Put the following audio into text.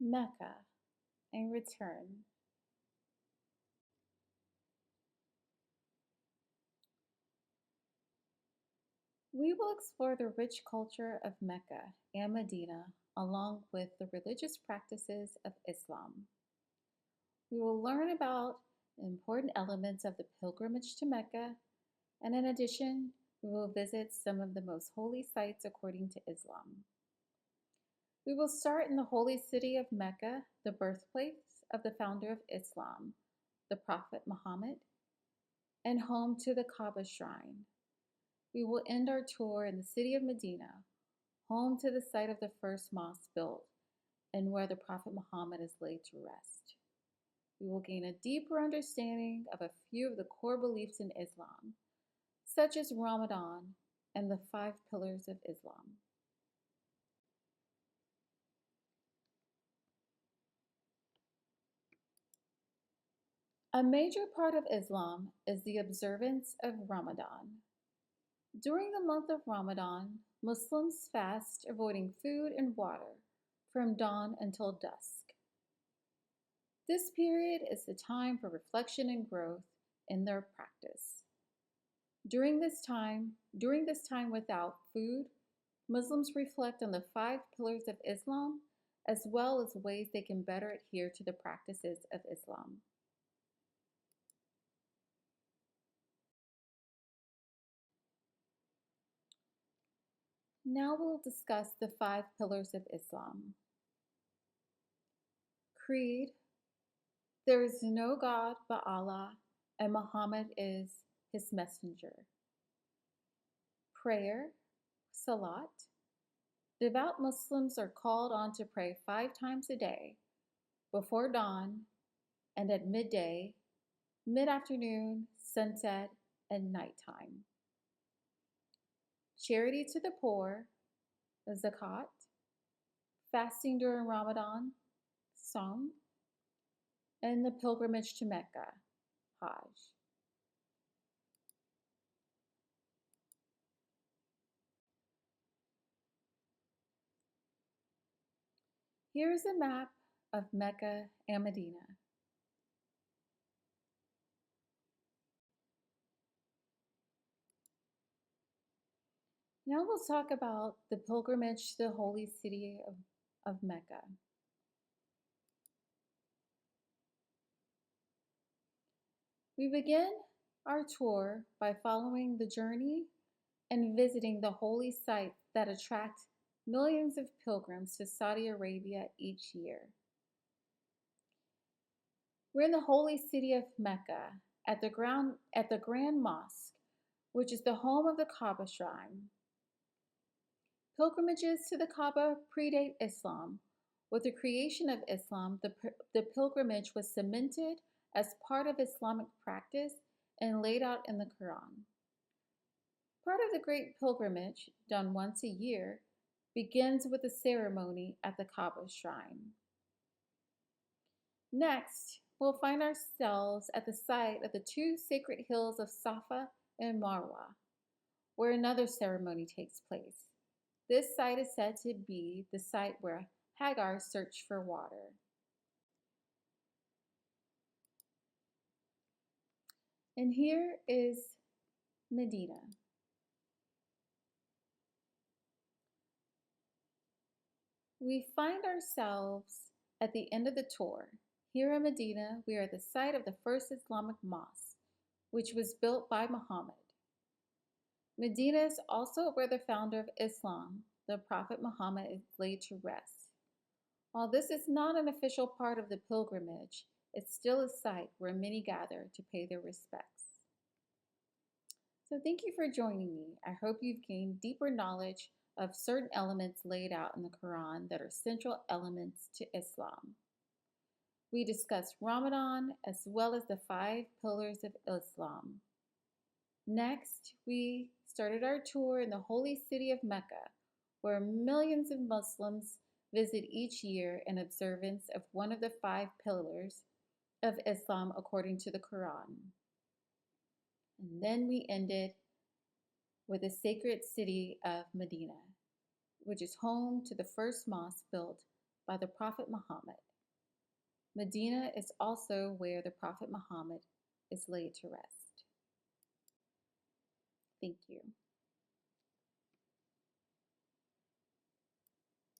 Mecca A Return. We will explore the rich culture of Mecca and Medina along with the religious practices of Islam. We will learn about important elements of the pilgrimage to Mecca, and in addition, we will visit some of the most holy sites according to Islam. We will start in the holy city of Mecca, the birthplace of the founder of Islam, the Prophet Muhammad, and home to the Kaaba shrine. We will end our tour in the city of Medina, home to the site of the first mosque built and where the Prophet Muhammad is laid to rest. We will gain a deeper understanding of a few of the core beliefs in Islam, such as Ramadan and the five pillars of Islam. A major part of Islam is the observance of Ramadan. During the month of Ramadan, Muslims fast, avoiding food and water from dawn until dusk. This period is the time for reflection and growth in their practice. During this time without food, Muslims reflect on the five pillars of Islam as well as ways they can better adhere to the practices of Islam. Now we'll discuss the five pillars of Islam. Creed: there is no God but Allah, and Muhammad is his messenger. Prayer: Salat. Devout Muslims are called on to pray 5 times a day, before dawn and at midday, mid-afternoon, sunset, and nighttime. Charity to the poor, zakat. Fasting during Ramadan, Sawm, and the pilgrimage to Mecca, Hajj. Here is a map of Mecca and Medina. Now we'll talk about the pilgrimage to the holy city of Mecca. We begin our tour by following the journey and visiting the holy sites that attract millions of pilgrims to Saudi Arabia each year. We're in the holy city of Mecca at the Grand Mosque, which is the home of the Kaaba shrine. Pilgrimages to the Kaaba predate Islam. With the creation of Islam, the pilgrimage was cemented as part of Islamic practice and laid out in the Quran. Part of the great pilgrimage, done once a year, begins with a ceremony at the Kaaba shrine. Next, we'll find ourselves at the site of the two sacred hills of Safa and Marwa, where another ceremony takes place. This site is said to be the site where Hagar searched for water. And here is Medina. We find ourselves at the end of the tour. Here in Medina, we are at the site of the first Islamic mosque, which was built by Muhammad. Medina is also where the founder of Islam, the Prophet Muhammad, is laid to rest. While this is not an official part of the pilgrimage, it's still a site where many gather to pay their respects. So thank you for joining me. I hope you've gained deeper knowledge of certain elements laid out in the Quran that are central elements to Islam. We discussed Ramadan as well as the five pillars of Islam. Next, we started our tour in the holy city of Mecca, where millions of Muslims visit each year in observance of one of the five pillars of Islam according to the Quran. And then we ended with the sacred city of Medina, which is home to the first mosque built by the Prophet Muhammad. Medina is also where the Prophet Muhammad is laid to rest. Thank you.